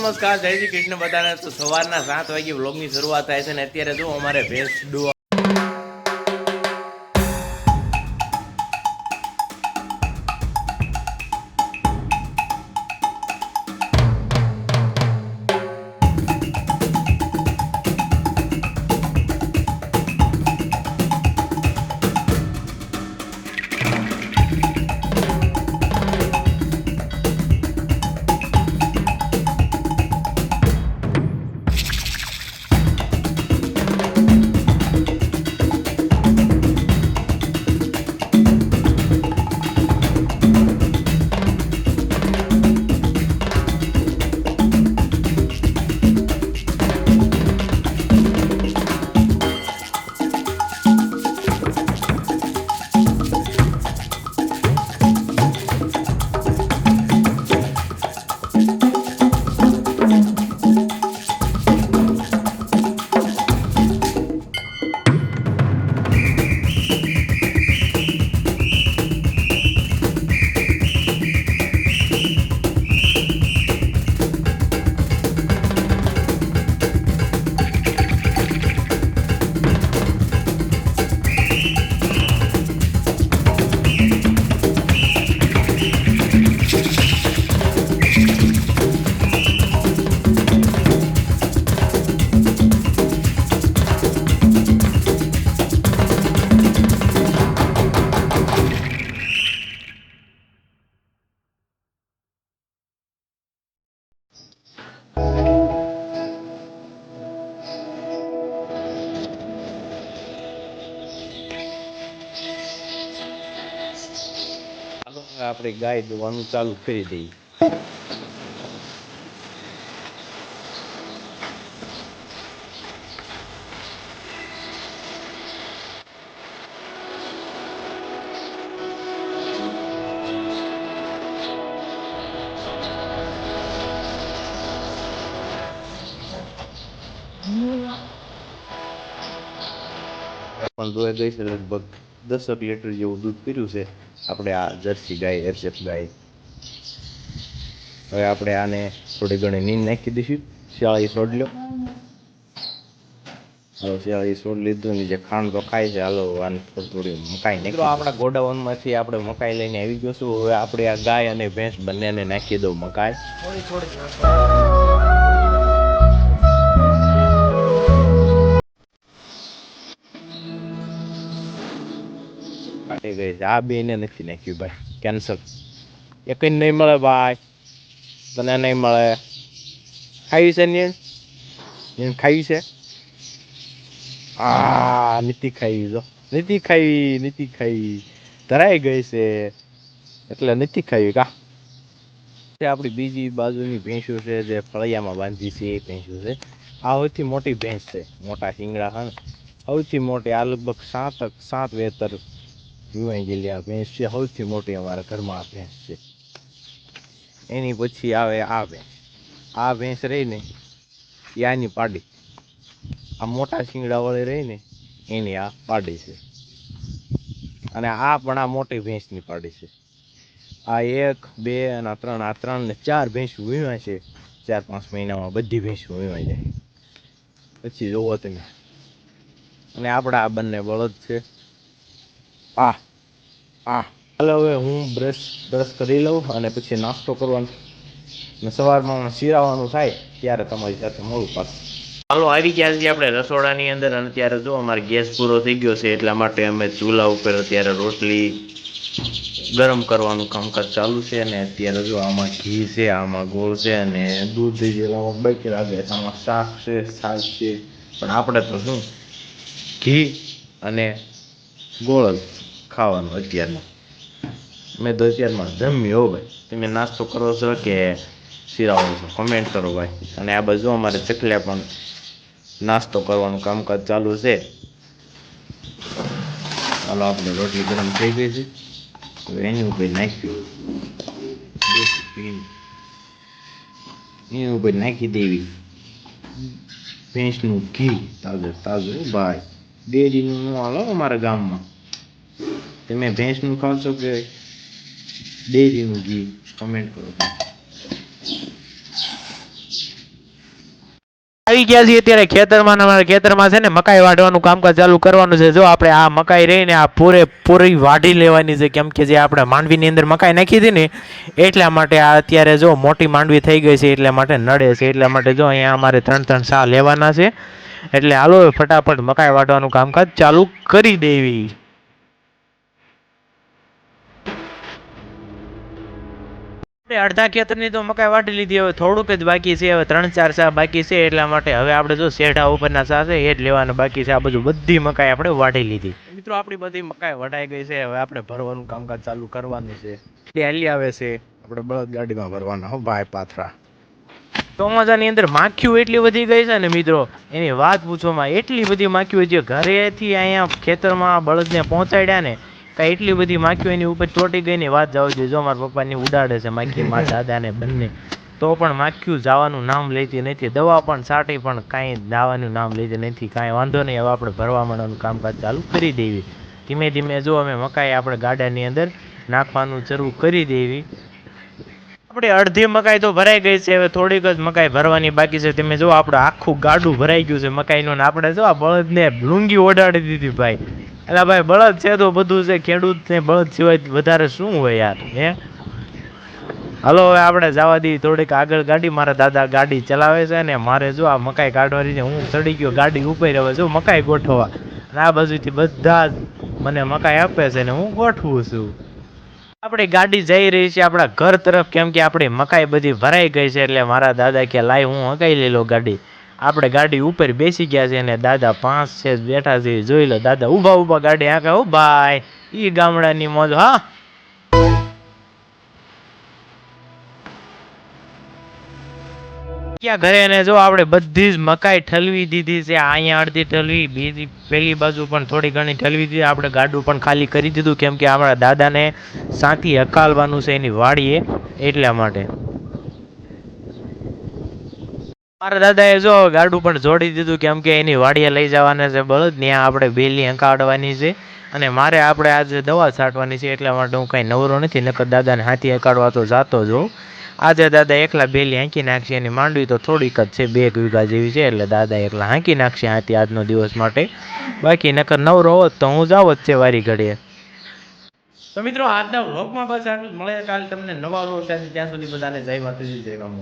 નમસ્કાર, જય શ્રી કૃષ્ણ બધાને। તો સવારના 7 વાગે વ્લોગની શરૂઆત થાય છે ને અત્યારે જો અમારે ભેંસ દુવા આપણે ગાય દોવાનું ચાલુ કરી દઈએ। પણ દોઈ ગઈ છે લગભગ 10 લીટર જેવું દૂધ પીર્યું છે આપણે આ જર્સી ગાય એરસેફ ગાય। હવે આપણે આને થોડી ઘણી નીંદ નાખી દઈશું। શિયાળી છોડ લ્યો, હાલો શિયાળી છોડ લીધું ને જે ખાંડ તો ખાય છે હાલો આને થોડી મકાઈ નાખી। આપણા ગોડાઉનમાંથી આપણે મકાઈ લઈને આવી ગયો છું। હવે આપણે આ ગાય અને ભેંસ બંનેને નાખી દઉં મકાઈ કાઢી ગઈ છે। આ બેને નથી નાખ્યું ભાઈ, કેન્સલ। એક જ નહીં મળે ભાઈ, તને નહીં મળે। ખાવી છે ને ખાવી છે? આ નથી ખાવી, જો નથી ખાવી, નથી ખાવી, ધરાઈ ગઈ છે એટલે નથી ખાવી કા। આપણી બીજી બાજુની ભેંસો છે જે ફળિયામાં બાંધી છે એ ભેંસો છે। આ સૌથી મોટી ભેંસ છે, મોટા શિંગડા છે ને સૌથી મોટી। આ લગભગ 7 વેતર વિવાઈ ગયેલી આ ભેંસ છે, સૌથી મોટી અમારા ઘરમાં આ ભેંસ છે। એની પછી આવે આ ભેંસ। આ ભેંસ રહી ને એ આની પાડી, આ મોટા શિંગડા વાળી રહી ને એની આ પાડી છે, અને આ પણ આ મોટી ભેંસની પાડી છે। આ 1 2 અને 3, આ 3 ને 4 ભેંસો વીવાય છે 4-5 મહિનામાં બધી ભેંસો વીવાઈ જાય પછી જોવો તમે। અને આપણા આ બંને બળદ છે। હાલો હવે હું બ્રશ કરી લઉં અને પછી નાસ્તો કરવાનો ને સવારમાં શિરાવાનું થાય ત્યારે તમારી સાથે મળું પાછું। હાલો આવી ગયા છીએ આપણે રસોડાની અંદર અને ત્યારે જો અમારે ગેસ પૂરો થઈ ગયો છે એટલા માટે અમે ચૂલા ઉપર અત્યારે રોટલી ગરમ કરવાનું કામકાજ ચાલુ છે। અને અત્યારે જો આમાં ઘી છે, આમાં ગોળ છે અને દૂધ જે બાકી લાગે છે, આમાં શાક છે, છાશ છે, પણ આપણે તો શું ઘી અને ગોળ જ ખાવાનું અત્યારમાં। મેં તો અત્યારમાં જમ્યું હો ભાઈ, તમે નાસ્તો કરો છો કે શિરાવો છો કમેન્ટ કરો ભાઈ। અને આ બાજુ અમારે ચકલિયા પણ નાસ્તો કરવાનું કામકાજ ચાલુ છે। હાલો આપણે રોટલી ગરમ થઈ ગઈ છે, હવે એની ઉપર નાખ્યું એની ઉપર નાખી દેવી ભેંસનું ઘી, તાજું ભાઈ, ડેરીનું ન હાલો અમારા ગામમાં। તમે ભેંસનું ખાવ છો કે ડેરીનું ઘી કમેન્ટ કરો। આવી ગયા છીએ અત્યારે ખેતરમાં ને અમારા ખેતરમાં છે ને મકાઈ વાઢવાનું કામકાજ ચાલુ કરવાનું છે. જો આપણે આ મકાઈ રહીને આ પૂરેપૂરી વાઢી લેવાની છે, કેમ કે જે આપણે માંડવીની અંદર મકાઈ નાખી હતી ને એટલા માટે આ અત્યારે જો મોટી માંડવી થઈ ગઈ છે એટલા માટે નડે છે. એટલા માટે જો અહીંયા અમારે 3-3 સા લેવાના છે. એટલે હાલો ફટાફટ મકાઈ વાઢવાનું કામકાજ ચાલુ કરી દેવી. અડધા ખેતરની તો મકાઈ વાટી લીધી, હવે થોડુંક જ બાકી છે. હવે 3-4 સા બાકી છે એટલા માટે હવે આપણે જો શેઢા ઉપરના સા છે એ જ લેવાના બાકી છે. આ બધું બધી મકાઈ આપણે વાટી લીધી. મિત્રો આપણી બધી મકાઈ વઢાઈ ગઈ છે. હવે આપણે ભરવાનું કામકાજ ચાલુ કરવાનું છે. હાલી આવે છે આપણે બળદ ગાડીમાં ભરવાના હો ભાઈ પાથરા. ચોમાસાની અંદર માખીઓ એટલી વધી ગઈ છે ને મિત્રો, એની વાત પૂછવામાં. એટલી બધી માખીઓ જે ઘરેથી અહીંયા ખેતરમાં બળદને પહોંચાડ્યા ને કાંઈ એટલી બધી માખીઓ એની ઉપર ચોંટી ગઈ ની વાત જવા જોઈએ. જો મારા પપ્પાની ઉડાડે છે માખી, મારા દાદાને બંને, તો પણ માખીઓ જવાનું નામ લેતી નથી. દવા પણ છાંટી પણ કાંઈ જવાનું નામ લેતી નથી. કાંઈ વાંધો નહીં, હવે આપણે ભરવા માંડવાનું કામકાજ ચાલુ કરી દેવી. ધીમે ધીમે જો અમે મકાઈ આપણે ગાડાની અંદર નાખવાનું શરૂ કરી દેવી. આપણે અડધી મકાઈ તો ભરાઈ ગઈ છે, હવે થોડીક જ મકાઈ ભરવાની બાકી છે. તમે જો આપણે આખું ગાડું ભરાઈ ગયું છે મકાઈનું ને આપણે જો આ બળદને લુંગી ઓઢાડી દીધી ભાઈ. એટલે ભાઈ બળદ છે તો બધું છે, ખેડૂતને બળદ સિવાય વધારે શું હોય યાર હે. હાલો હવે આપણે જવા દઈએ થોડીક આગળ ગાડી. મારા દાદા ગાડી ચલાવે છે ને મારે જો આ મકાઈ કાઢવાની છે. હું ચડી ગયો ગાડી ઉપર, હવે જો મકાઈ ગોઠવવા અને આ બાજુથી બધા જ મને મકાઈ આપે છે ને હું ગોઠવું છું. આપણી ગાડી જઈ રહી છે આપણા ઘર તરફ, કેમ કે આપણી મકાઈ બધી ભરાઈ ગઈ છે. એટલે મારા દાદા કે લાય હું હકાઈ લઈ લો ગાડી. આપણે ગાડી ઉપર બેસી ગયા છે અને દાદા 5-6 બેઠા છે, જોઈ લો. દાદા ઊભા ઊભા ગાડી હાંકે હો ભાઈ, ઈ ગામડાની મોજ. હા ક્યાં ઘરે ને જો આપણે બધી જ મકાઈ ઠલવી દીધી છે. અહીંયા અડધી ઠલવી, બીજી પેલી બાજુ પણ થોડી ઘણી ઠલવી દીધી. આપણે ગાડું પણ ખાલી કરી દીધું, કેમ કે આપણા દાદાને સાથી હકાલવાનું છે એની વાડીએ, એટલા માટે. મારા દાદાએ જો ગાડું પણ જોડી દીધું, કેમ કે એની વાડીએ લઈ જવાના છે બળદ. ત્યાં આપણે બેલી હંકાડવાની છે અને મારે આપણે આજે દવા છાંટવાની છે. એટલા માટે હું કાંઈ નવરો નથી, નકર દાદાને હાથી હંકાડવા તો જાતો જ હોઉં. આજે દાદા એકલા બેલી હાંકી નાખશે. એની માંડવી તો થોડીક જ છે, 2 વીઘા જેવી છે, એટલે દાદા એકલા હાંકી નાખશે હાથી આજનો દિવસ માટે. બાકી નકર નવરો હોત તો હું જાવ જ છે વારી ઘડીએ. તો મિત્રો આજના વ્લોગમાં બસ આટલું. મળે કાલે તમને નવા વ્લોગ સાથે. ત્યાં સુધી બધાને જય માતાજી, જય રામ.